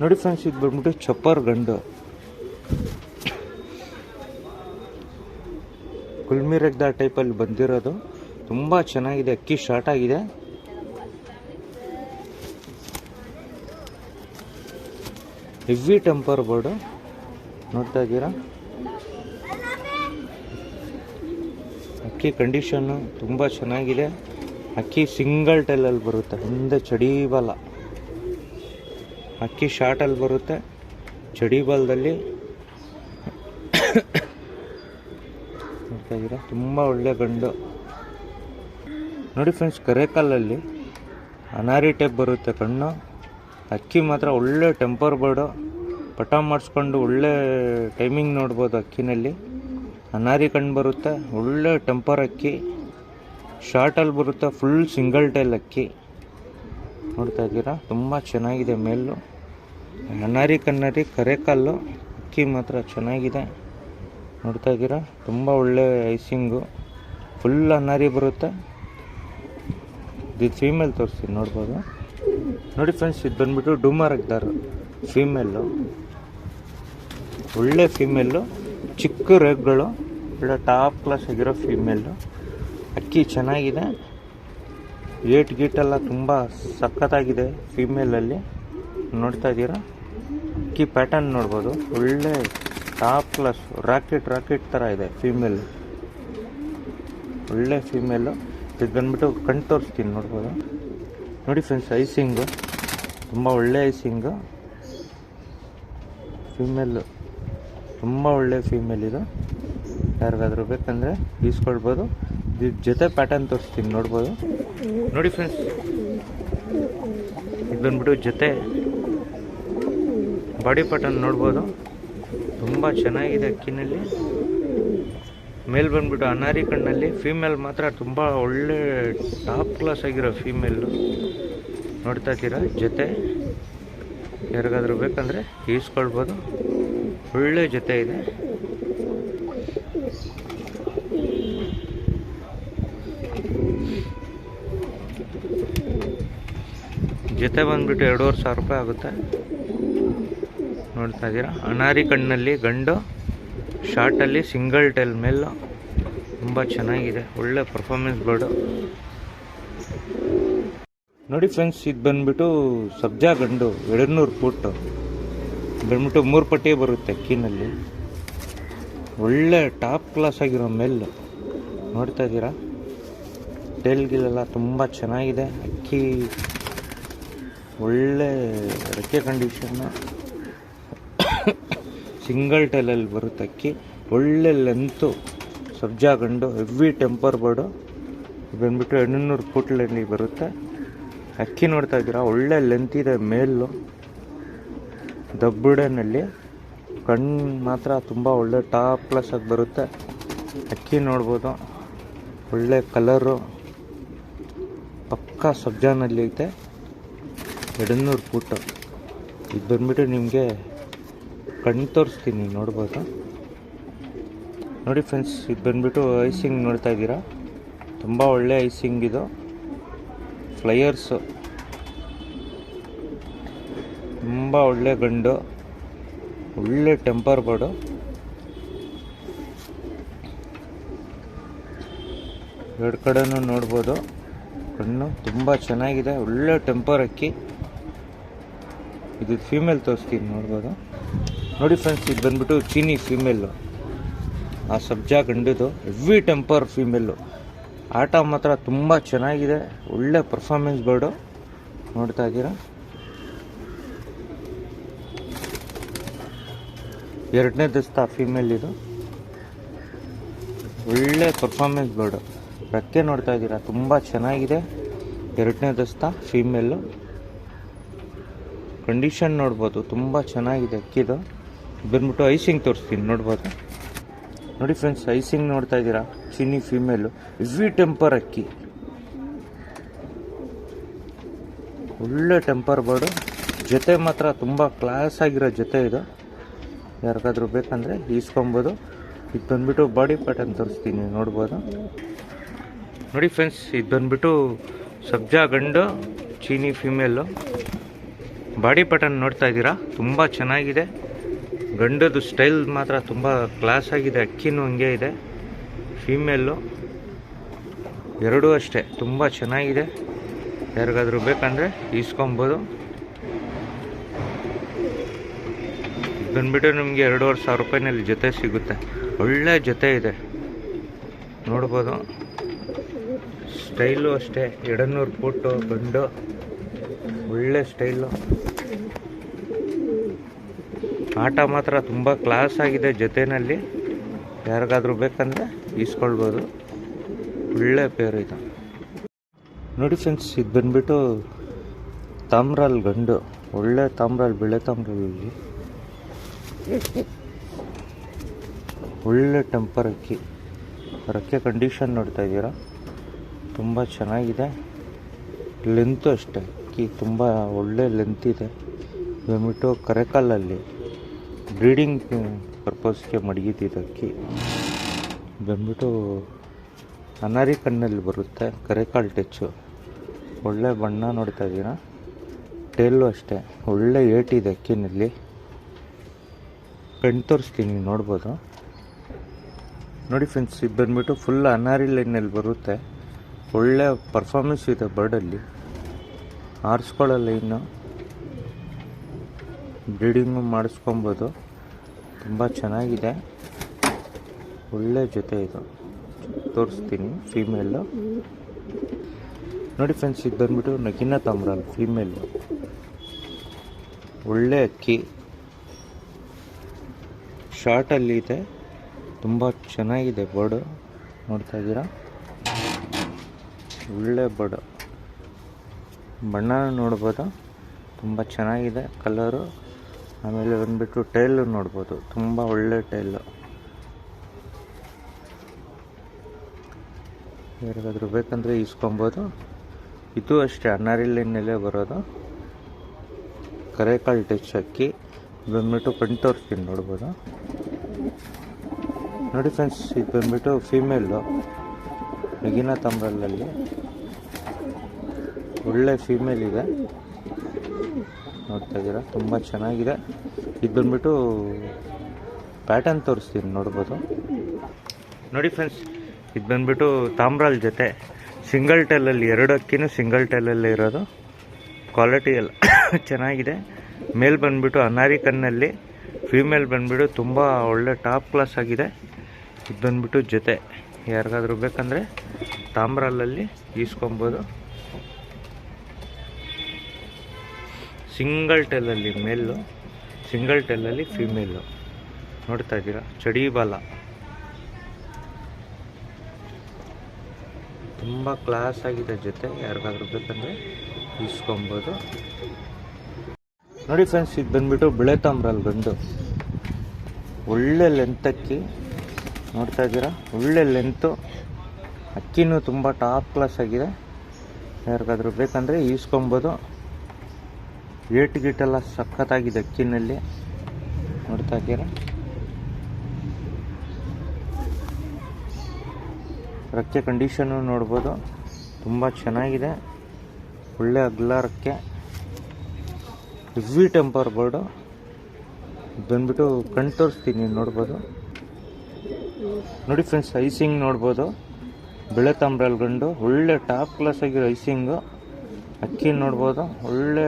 ನೋಡಿ ಫ್ರೆಂಡ್ಸ್, ಇದು ಬಂದ್ಬಿಟ್ಟು ಚಪ್ಪರ್ ಗಂಡು ಕುಲ್ಮಿ ರೆಗ್ದ ಟೈಪಲ್ಲಿ ಬಂದಿರೋದು. ತುಂಬ ಚೆನ್ನಾಗಿದೆ, ಅಕ್ಕಿ ಶಾರ್ಟ್ ಆಗಿದೆ. ಹೆವಿ ಟೆಂಪರ್ ಬೋರ್ಡು ನೋಡ್ತಾ ಇದ್ದೀರಾ. ಅಕ್ಕಿ ಕಂಡೀಷನ್ನು ತುಂಬ ಚೆನ್ನಾಗಿದೆ. ಅಕ್ಕಿ ಸಿಂಗಲ್ ಟೈಲಲ್ಲಿ ಬರುತ್ತೆ, ಹಿಂದೆ ಚಡಿಬಾಲ. ಅಕ್ಕಿ ಶಾರ್ಟಲ್ಲಿ ಬರುತ್ತೆ, ಚಡಿಬಾಲದಲ್ಲಿ ನೋಡ್ತಾ ಇದ್ದೀರಾ. ತುಂಬ ಒಳ್ಳೆ ಗಂಡು ನೋಡಿ ಫ್ರೆಂಡ್ಸ್. ಕರೆಕಲ್ಲಲ್ಲಿ ಅನಾರಿ ಟೈಪ್ ಬರುತ್ತೆ ಕಣ್ಣು. ಅಕ್ಕಿ ಮಾತ್ರ ಒಳ್ಳೆ ಟೆಂಪರ್ ಬೋರ್ಡು. ಪಟ ಮಾಡಿಸ್ಕೊಂಡು ಒಳ್ಳೆ ಟೈಮಿಂಗ್ ನೋಡ್ಬೋದು. ಅಕ್ಕಿನಲ್ಲಿ ಅನಾರಿ ಕಣ್ಣು ಬರುತ್ತೆ, ಒಳ್ಳೆ ಟೆಂಪರ್ ಅಕ್ಕಿ. ಶಾರ್ಟಲ್ಲಿ ಬರುತ್ತೆ, ಫುಲ್ ಸಿಂಗಲ್ ಟೈಲ್ ಅಕ್ಕಿ ನೋಡ್ತಾ ಇದ್ದೀರಾ. ತುಂಬ ಚೆನ್ನಾಗಿದೆ ಮೇಲು. ಅನಾರಿ ಕನ್ನರಿ ಕರೆಕಲ್ಲು ಅಕ್ಕಿ ಮಾತ್ರ ಚೆನ್ನಾಗಿದೆ ನೋಡ್ತಾ ಇದ್ದೀರಾ. ತುಂಬ ಒಳ್ಳೆ ಐಸಿಂಗು, ಫುಲ್ ಅನಾರಿ ಬರುತ್ತೆ. ಇದು ಫೀಮೇಲ್ ತೋರಿಸ್ತೀನಿ ನೋಡ್ಬೋದು. ನೋಡಿ ಫ್ರೆಂಡ್ಸ್, ಇದು ಬಂದ್ಬಿಟ್ಟು ಡೂಮರ್ ಅಗ್ದಾರು ಫೀಮೇಲು. ಒಳ್ಳೆ ಫೀಮೇಲು, ಚಿಕ್ಕ ರೇಗ್ಗಳು, ಒಳ್ಳೆ ಟಾಪ್ ಕ್ಲಾಸ್ ಆಗಿರೋ ಫೀಮೇಲು. ಅಕ್ಕಿ ಚೆನ್ನಾಗಿದೆ, ಏಟ್ ಗೀಟೆಲ್ಲ ತುಂಬ ಸಖತ್ತಾಗಿದೆ ಫೀಮೇಲಲ್ಲಿ ನೋಡ್ತಾ ಇದ್ದೀರಾ. ಅಕ್ಕಿ ಪ್ಯಾಟರ್ನ್ ನೋಡ್ಬೋದು, ಒಳ್ಳೆ ಟಾಪ್ ಕ್ಲಾಸ್ ರಾಕೆಟ್ ಥರ ಇದೆ ಫೀಮೇಲ್. ಒಳ್ಳೆ ಫೀಮೇಲು. ಇದು ಬಂದ್ಬಿಟ್ಟು ಕಣ್ ತೋರಿಸ್ತೀನಿ ನೋಡ್ಬೋದು. ನೋಡಿ ಫ್ರೆಂಡ್ಸ್, ಐಸಿಂಗು ತುಂಬ ಒಳ್ಳೆ ಐಸಿಂಗು. ಫೀಮೇಲು ತುಂಬ ಒಳ್ಳೆ ಫೀಮೇಲ್ ಇದು. ಯಾರಿಗಾದ್ರೂ ಬೇಕಂದರೆ ಈಸ್ಕೊಳ್ಬೋದು. ಇದು ಜೊತೆ ಪ್ಯಾಟರ್ನ್ ತೋರಿಸ್ತೀನಿ ನೋಡ್ಬೋದು. ನೋಡಿ ಫ್ರೆಂಡ್ಸ್, ಇದು ಬಂದ್ಬಿಟ್ಟು ಜೊತೆ ಬಾಡಿ ಪ್ಯಾಟರ್ನ್ ನೋಡ್ಬೋದು. ತುಂಬ ಚೆನ್ನಾಗಿದೆ ಅಕ್ಕಿನಲ್ಲಿ. ಮೇಲ್ ಬಂದ್ಬಿಟ್ಟು ಅನಾರಿ ಕಣ್ಣಲ್ಲಿ, ಫೀಮೇಲ್ ಮಾತ್ರ ತುಂಬ ಒಳ್ಳೆ ಟಾಪ್ ಕ್ಲಾಸ್ ಆಗಿರೋ ಫೀಮೇಲು ನೋಡ್ತಾ ಇದ್ದೀರಾ. ಜೊತೆ ಯಾರಿಗಾದ್ರೂ ಬೇಕಂದರೆ ಈಸ್ಕೊಳ್ಬೋದು. ಒಳ್ಳೆ ಜೊತೆ ಇದೆ. ಜೊತೆ ಬಂದ್ಬಿಟ್ಟು 2,500 ರೂಪಾಯಿ ಆಗುತ್ತೆ ನೋಡ್ತಾ ಇದ್ದೀರಾ. ಅನಾರಿ ಕಣ್ಣಲ್ಲಿ ಗಂಡು, ಶಾರ್ಟಲ್ಲಿ ಸಿಂಗಲ್ ಟೈಲ್ ಮೇಲು. ತುಂಬ ಚೆನ್ನಾಗಿದೆ, ಒಳ್ಳೆ ಪರ್ಫಾರ್ಮೆನ್ಸ್ ಬೋರ್ಡು. ನೋಡಿ ಫ್ರೆಂಡ್ಸ್, ಇದು ಬಂದ್ಬಿಟ್ಟು ಸಬ್ಜಾ ಗಂಡು 200 ಫೂಟು ಬಂದ್ಬಿಟ್ಟು 3 ಪಟ್ಟಿ ಬರುತ್ತೆ ಅಕ್ಕಿನಲ್ಲಿ. ಒಳ್ಳೆ ಟಾಪ್ ಕ್ಲಾಸ್ ಆಗಿರೋ ಮೇಲು ನೋಡ್ತಾ ಇದ್ದೀರಾ. ಟೇಲ್ಗಿಲೆಲ್ಲ ತುಂಬ ಚೆನ್ನಾಗಿದೆ ಅಕ್ಕಿ. ಒಳ್ಳೆ ರೆಕ್ಕೆ ಕಂಡೀಷನ್ನು, ಸಿಂಗಲ್ ಟೈಲಲ್ಲಿ ಬರುತ್ತೆ ಅಕ್ಕಿ. ಒಳ್ಳೆ ಲೆಂತು ಸಬ್ಜಾ ಗಂಡು, ಹೆವಿ ಟೆಂಪರ್ ಬೋರ್ಡು ಬಂದ್ಬಿಟ್ಟು 200 ಫೂಟ್ನಲ್ಲಿ ಬರುತ್ತೆ ಅಕ್ಕಿ ನೋಡ್ತಾ ಇದ್ದೀರಾ. ಒಳ್ಳೆ ಲೆಂತ್ ಇದೆ ಮೇಲು. ದಬ್ಬುಡನಲ್ಲಿ ಕಣ್ಣು ಮಾತ್ರ ತುಂಬ ಒಳ್ಳೆ ಟಾಪ್ ಕ್ಲಾಸ್ ಆಗಿ ಬರುತ್ತೆ ಅಕ್ಕಿ ನೋಡ್ಬೋದು. ಒಳ್ಳೆ ಕಲರು, ಪಕ್ಕಾ ಸಬ್ಜಾನಲ್ಲಿ ಐತೆ. 200 ಫೂಟು. ಇದು ಬಂದ್ಬಿಟ್ಟು ನಿಮಗೆ ಕಣ್ಣು ತೋರಿಸ್ತೀನಿ ನೋಡ್ಬೋದು. ನೋಡಿ ಫ್ರೆಂಡ್ಸ್, ಇದು ಬಂದ್ಬಿಟ್ಟು ಐಸಿಂಗ್ ನೋಡ್ತಾ ಇದ್ದೀರಾ. ತುಂಬ ಒಳ್ಳೆ ಐಸಿಂಗ್ ಇದು. ಫ್ಲೈಯರ್ಸು ತುಂಬ ಒಳ್ಳೆ ಗಂಡು, ಒಳ್ಳೆ ಟೆಂಪರ್ ಬೋರ್ಡು. ಎರಡು ಕಡೆನೂ ನೋಡ್ಬೋದು. ಕಣ್ಣು ತುಂಬ ಚೆನ್ನಾಗಿದೆ, ಒಳ್ಳೆ ಟೆಂಪರ್ ಅಕ್ಕಿ. ಇದು ಫೀಮೇಲ್ ತೋರಿಸ್ತೀನಿ ನೋಡ್ಬೋದು. ನೋಡಿ ಫ್ರೆಂಡ್ಸ್, ಇದು ಬಂದ್ಬಿಟ್ಟು ಚೀನಿ ಫೀಮೇಲು. ಆ ಸಬ್ಜಾ ಗಂಡಿದು ಹೆವಿ ಟೆಂಪರ್ ಫೀಮೇಲು. ಆಟ ಮಾತ್ರ ತುಂಬ ಚೆನ್ನಾಗಿದೆ, ಒಳ್ಳೆ ಪರ್ಫಾರ್ಮೆನ್ಸ್ ಬೋರ್ಡು ನೋಡ್ತಾ ಇದ್ದೀರಾ. ಎರಡನೇ ದಸ್ತ ಫೀಮೇಲ್ ಇದು. ಒಳ್ಳೆ ಪರ್ಫಾರ್ಮೆನ್ಸ್ ಬೋರ್ಡು. ರೆಕ್ಕೆ ನೋಡ್ತಾ ಇದ್ದೀರಾ, ತುಂಬ ಚೆನ್ನಾಗಿದೆ. ಎರಡನೇ ದಸ್ತ ಫೀಮೇಲು. ಕಂಡೀಷನ್ ನೋಡ್ಬೋದು, ತುಂಬ ಚೆನ್ನಾಗಿದೆ ಅಕ್ಕಿದು. ಬಂದ್ಬಿಟ್ಟು ಐಸಿಂಗ್ ತೋರಿಸ್ತೀನಿ ನೋಡ್ಬೋದು. ನೋಡಿ ಫ್ರೆಂಡ್ಸ್, ಐಸಿಂಗ್ ನೋಡ್ತಾ ಇದ್ದೀರಾ. ಚಿನ್ನಿ ಫೀಮೇಲು, ಹೆವಿ ಟೆಂಪರ್ ಅಕ್ಕಿ. ಒಳ್ಳೆ ಟೆಂಪರ್ ಬೋರ್ಡು. ಜೊತೆ ಮಾತ್ರ ತುಂಬ ಕ್ಲಾಸ್ ಆಗಿರೋ ಜೊತೆ ಇದು. ಯಾರಿಗಾದ್ರೂ ಬೇಕಂದರೆ ಈಸ್ಕೊಬೋದು. ಇದು ಬಂದ್ಬಿಟ್ಟು ಬಾಡಿ ಪ್ಯಾಟರ್ನ್ ತೋರಿಸ್ತೀನಿ ನೋಡ್ಬೋದು. ನೋಡಿ ಫ್ರೆಂಡ್ಸ್, ಇದು ಬಂದ್ಬಿಟ್ಟು ಸಬ್ಜಾ ಗಂಡು, ಚೀನಿ ಫೀಮೇಲು. ಬಾಡಿ ಪ್ಯಾಟರ್ನ್ ನೋಡ್ತಾ ಇದ್ದೀರಾ, ತುಂಬ ಚೆನ್ನಾಗಿದೆ. ಗಂಡದು ಸ್ಟೈಲ್ ಮಾತ್ರ ತುಂಬ ಕ್ಲಾಸ್ ಆಗಿದೆ. ಅಕ್ಕಿನೂ ಹಂಗೆ ಇದೆ. ಫೀಮೇಲು ಎರಡೂ ಅಷ್ಟೇ ತುಂಬ ಚೆನ್ನಾಗಿದೆ. ಯಾರಿಗಾದ್ರೂ ಬೇಕಂದರೆ ಈಸ್ಕೊಬೋದು. ಬಂದ್ಬಿಟ್ಟು ನಿಮಗೆ 2,500 ರೂಪಾಯಿನಲ್ಲಿ ಜೊತೆ ಸಿಗುತ್ತೆ. ಒಳ್ಳೆ ಜೊತೆ ಇದೆ ನೋಡ್ಬೋದು. ಸ್ಟೈಲು ಅಷ್ಟೇ 200 ಫುಟ್ಟು ಗಂಡು, ಒಳ್ಳೆ ಸ್ಟೈಲು. ಆಟ ಮಾತ್ರ ತುಂಬ ಕ್ಲಾಸ್ ಆಗಿದೆ. ಜೊತೆಯಲ್ಲಿ ಯಾರಿಗಾದ್ರೂ ಬೇಕಂದರೆ ಈಸ್ಕೊಳ್ಬೋದು. ಒಳ್ಳೆ ಪೇರು ಇದು ನೋಡಿ ಫ್ರೆಂಡ್ಸ್. ಇದು ಬಂದ್ಬಿಟ್ಟು ತಾಮ್ರಾಲ್ ಗಂಡು, ಒಳ್ಳೆ ತಾಮ್ರಾಲ್, ಬೆಳೆ ತಾಮ್ರಲ್ಲಿ ಒಳ್ಳೆ ಟೆಂಪರ್ ಅಕ್ಕಿ. ರೆಕ್ಕೆ ಕಂಡೀಷನ್ ನೋಡ್ತಾ ಇದ್ದೀರಾ, ತುಂಬ ಚೆನ್ನಾಗಿದೆ. ಲೆಂತು ಅಷ್ಟೇ ಅಕ್ಕಿ ತುಂಬ ಒಳ್ಳೆ ಲೆಂತ್ ಇದೆ. ಬಂದ್ಬಿಟ್ಟು ಕರೆಕಾಲಲ್ಲಿ ಬ್ರೀಡಿಂಗ್ ಪರ್ಪಸ್ಗೆ ಮಡಗಿದ್ದಿದ್ದು ಅಕ್ಕಿ. ಬಂದ್ಬಿಟ್ಟು ಅನಾರಿ ಕಣ್ಣಲ್ಲಿ ಬರುತ್ತೆ, ಕರೆಕಾಲ್ ಟಚ್ಚು. ಒಳ್ಳೆ ಬಣ್ಣ ನೋಡ್ತಾ ಇದ್ದೀರಾ. ಟೇಲು ಅಷ್ಟೇ ಒಳ್ಳೆ ಏಟಿದೆ ಅಕ್ಕಿನಲ್ಲಿ. ಕಣ್ಣು ತೋರಿಸ್ತೀನಿ ನೋಡ್ಬೋದು ನೋಡಿ ಫ್ರೆಂಡ್ಸ್. ಇದು ಬಂದ್ಬಿಟ್ಟು ಫುಲ್ ಅನಾರಿ ಲೈನಲ್ಲಿ ಬರುತ್ತೆ. ಒಳ್ಳೆ ಪರ್ಫಾರ್ಮೆನ್ಸ್ ಇದೆ ಬರ್ಡಲ್ಲಿ. ಆರಿಸ್ಕೊಳ್ಳೋ ಲೈನು, ಬ್ರೀಡಿಂಗು ಮಾಡಿಸ್ಕೊಬೋದು. ತುಂಬ ಚೆನ್ನಾಗಿದೆ, ಒಳ್ಳೆ ಜೊತೆ ಇದು. ತೋರಿಸ್ತೀನಿ ಫೀಮೇಲು ನೋಡಿ ಫ್ರೆಂಡ್ಸ್. ಇದು ಬಂದ್ಬಿಟ್ಟು ನಗಿನ ತಾಮ್ರಾಲ್ ಫೀಮೇಲು, ಒಳ್ಳೆ ಅಕ್ಕಿ. ಶಾರ್ಟಲ್ಲಿ ಇದೆ, ತುಂಬ ಚೆನ್ನಾಗಿದೆ ಬರ್ಡು. ನೋಡ್ತಾ ಇದ್ದೀರಾ, ಒಳ್ಳೆ ಬರ್ಡು. ಬಣ್ಣ ನೋಡ್ಬೋದು, ತುಂಬ ಚೆನ್ನಾಗಿದೆ ಕಲರು. ಆಮೇಲೆ ಬಂದ್ಬಿಟ್ಟು ಟೈಲು ನೋಡ್ಬೋದು, ತುಂಬ ಒಳ್ಳೆ ಟೈಲು. ಯಾರಿಗಾದ್ರೂ ಬೇಕಂದರೆ ಈಸ್ಕೊಬೋದು. ಇದು ಅಷ್ಟೇ ಅನಾರಿ ಲೈನಲ್ಲೇ ಬರೋದು. ಕರೆಕಾಲ್ ಟಚ್ ಅಕ್ಕಿ. ಬಂದ್ಬಿಟ್ಟು ಕಣ್ಣು ತೋರಿಸ್ತೀನಿ ನೋಡ್ಬೋದು ನೋಡಿ ಫ್ರೆಂಡ್ಸ್. ಇದು ಬಂದ್ಬಿಟ್ಟು ಫೀಮೇಲು ನಗಿನ ತಾಮ್ರಲ್ಲಲ್ಲಿ ಒಳ್ಳೆ ಫೀಮೇಲ್ ಇದೆ. ನೋಡ್ತಾ ಇದ್ದೀರಾ, ತುಂಬ ಚೆನ್ನಾಗಿದೆ. ಇದು ಬಂದ್ಬಿಟ್ಟು ಪ್ಯಾಟರ್ನ್ ತೋರಿಸ್ತೀನಿ ನೋಡ್ಬೋದು ನೋಡಿ ಫ್ರೆಂಡ್ಸ್. ಇದು ಬಂದ್ಬಿಟ್ಟು ತಾಮ್ರಾಲ್ ಜೊತೆ ಸಿಂಗಲ್ ಟೈಲಲ್ಲಿ, 2 ಅಕ್ಕಿನೂ ಸಿಂಗಲ್ ಟೈಲಲ್ಲೇ ಇರೋದು. ಕ್ವಾಲಿಟಿ ಎಲ್ಲ ಚೆನ್ನಾಗಿದೆ. ಮೇಲ್ ಬಂದ್ಬಿಟ್ಟು ಅನಾರಿ ಕಣ್ಣಲ್ಲಿ, ಫೀಮೇಲ್ ಬಂದ್ಬಿಟ್ಟು ತುಂಬ ಒಳ್ಳೆ ಟಾಪ್ ಕ್ಲಾಸ್ ಆಗಿದೆ. ಇದು ಬಂದ್ಬಿಟ್ಟು ಜೊತೆ ಯಾರಿಗಾದ್ರೂ ಬೇಕಂದರೆ ತಾಮ್ರಾಲಲ್ಲಿ ಈಸ್ಕೊಬೋದು. ಸಿಂಗಲ್ ಟೈಲಲ್ಲಿ ಮೇಲು, ಸಿಂಗಲ್ ಟೈಲಲ್ಲಿ ಫೀಮೇಲು. ನೋಡ್ತಾ ಇದ್ದೀರಾ, ಚಡಿ ಬಾಲ, ತುಂಬ ಕ್ಲಾಸ್ ಆಗಿದೆ ಜೊತೆ. ಯಾರಿಗಾದ್ರೂ ಬೇಕಂದರೆ ಈಸ್ಕೊಬೋದು ನೋಡಿ ಫ್ರೆಂಡ್ಸ್. ಇದು ಬಂದ್ಬಿಟ್ಟು ಬಿಳೆ ತಾಮ್ರಾಲ್ ಗಂಡು, ಒಳ್ಳೆ ಲೆಂತ್ ಅಕ್ಕಿ. ನೋಡ್ತಾ ಇದ್ದೀರಾ, ಒಳ್ಳೆ ಲೆಂತು. ಅಕ್ಕಿನೂ ತುಂಬ ಟಾಪ್ ಕ್ಲಾಸ್ ಆಗಿದೆ. ಯಾರಿಗಾದ್ರೂ ಬೇಕಂದರೆ ಈಸ್ಕೊಬೋದು. ಏಟ್ ಗೀಟೆಲ್ಲ ಸಖತ್ತಾಗಿದೆ ಅಕ್ಕಿನಲ್ಲಿ. ನೋಡ್ತಾ ಇದ್ದೀರಾ, ರೆಕ್ಕೆ ಕಂಡೀಷನ್ನು ನೋಡ್ಬೋದು, ತುಂಬ ಚೆನ್ನಾಗಿದೆ. ಒಳ್ಳೆ ಅಗ್ಲ ರೆಕ್ಕೆ, ಹೆವಿ ಟೆಂಪರ್ ಬರ್ಡು. ಬಂದ್ಬಿಟ್ಟು ಕಣ್ಣು ತೋರಿಸ್ತೀನಿ ನೋಡ್ಬೋದು ನೋಡಿ ಫ್ರೆಂಡ್ಸ್. ಐಸಿಂಗ್ ನೋಡ್ಬೋದು, ಬೆಳೆ ತಾಮ್ರಾಲ್ ಗಂಡು, ಒಳ್ಳೆ ಟಾಪ್ ಕ್ಲಾಸ್ ಆಗಿರೋ ಐಸಿಂಗು. ಅಕ್ಕಿ ನೋಡ್ಬೋದು, ಒಳ್ಳೆ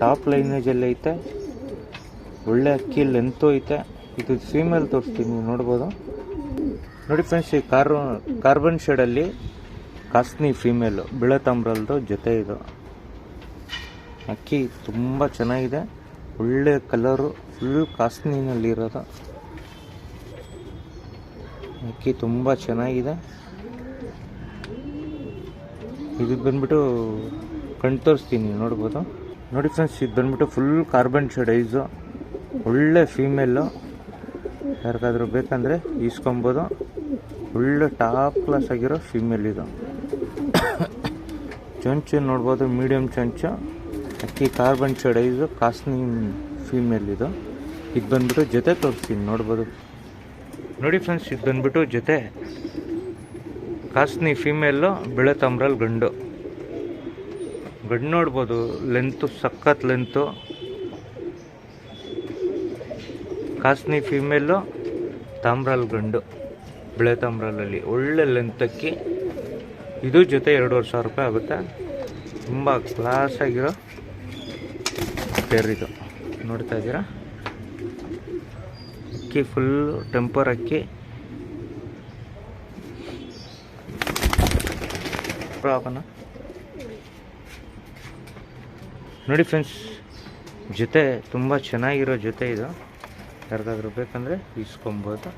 ಟಾಪ್ ಲೈನೇಜಲ್ಲಿ ಐತೆ. ಒಳ್ಳೆ ಅಕ್ಕಿ ಲೆಂತು ಐತೆ. ಇದು ಫೀಮೇಲ್ ತೋರಿಸ್ತೀನಿ ನೋಡ್ಬೋದು ನೋಡಿ ಫ್ರೆಂಡ್ಸ್. ಈ ಕಾರ್ಬನ್ ಶೇಡಲ್ಲಿ ಕಾಸ್ನಿ ಫೀಮೇಲು, ಬಿಳೆ ತಾಮ್ರಲ್ದು ಜೊತೆ ಇದು. ಅಕ್ಕಿ ತುಂಬ ಚೆನ್ನಾಗಿದೆ, ಒಳ್ಳೆ ಕಲರು, ಫುಲ್ ಕಾಸ್ನಿನಲ್ಲಿರೋದು. ಅಕ್ಕಿ ತುಂಬ ಚೆನ್ನಾಗಿದೆ. ಇದು ಬಂದ್ಬಿಟ್ಟು ಕಣ್ಣು ತೋರಿಸ್ತೀನಿ ನೋಡ್ಬೋದು ನೋಡಿ ಫ್ರೆಂಡ್ಸ್. ಇದು ಬಂದ್ಬಿಟ್ಟು ಫುಲ್ ಕಾರ್ಬನ್ ಶೇಡ್ ಐಸು, ಒಳ್ಳೆ ಫೀಮೇಲು. ಯಾರಿಗಾದ್ರೂ ಬೇಕಂದರೆ ಈಸ್ಕೊಬೋದು. ಒಳ್ಳೆ ಟಾಪ್ ಕ್ಲಾಸ್ ಆಗಿರೋ ಫೀಮೇಲ್ ಇದು. ಚೊಂಚು ನೋಡ್ಬೋದು, ಮೀಡಿಯಮ್ ಚೊಂಚು. ಅಕ್ಕಿ ಕಾರ್ಬನ್ ಶೇಡ್ ಐಸು, ಕಾಸ್ನಿ ಫೀಮೇಲ್ ಇದು. ಇದು ಬಂದ್ಬಿಟ್ಟು ಜೊತೆ ತೋರಿಸ್ತೀನಿ ನೋಡ್ಬೋದು ನೋಡಿ ಫ್ರೆಂಡ್ಸ್. ಇದು ಬಂದ್ಬಿಟ್ಟು ಜೊತೆ ಕಾಸ್ನಿ ಫೀಮೇಲು, ಬಿಳೆ ತಾಮ್ರಾಲ್ ಗಂಡು. ಗಂಡು ನೋಡ್ಬೋದು, ಲೆಂತು ಸಖತ್ ಲೆಂತು. ಕಾಸ್ನಿ ಫೀಮೇಲು, ತಾಮ್ರಾಲ್ ಗಂಡು, ಬಿಳೆ ತಾಮ್ರಾಲಲ್ಲಿ ಒಳ್ಳೆ ಲೆಂತಕ್ಕಿ. ಇದು ಜೊತೆ 2,500 ರೂಪಾಯಿ ಆಗುತ್ತೆ. ತುಂಬ ಕ್ಲಾಸಾಗಿರೋ ಪೇರ್ ಇದು. ನೋಡ್ತಾ ಇದ್ದೀರಾ, ಅಕ್ಕಿ ಫುಲ್ ಟೆಂಪರ್ ಅಕ್ಕಿ. ನೋಡಿ ಫ್ರೆಂಡ್ಸ್, ಜೊತೆ ತುಂಬ ಚೆನ್ನಾಗಿರೋ ಜೊತೆ ಇದು. ಯಾರಿಗಾದ್ರೂ ಬೇಕಂದರೆ ಇಸ್ಕೊಬೋದು.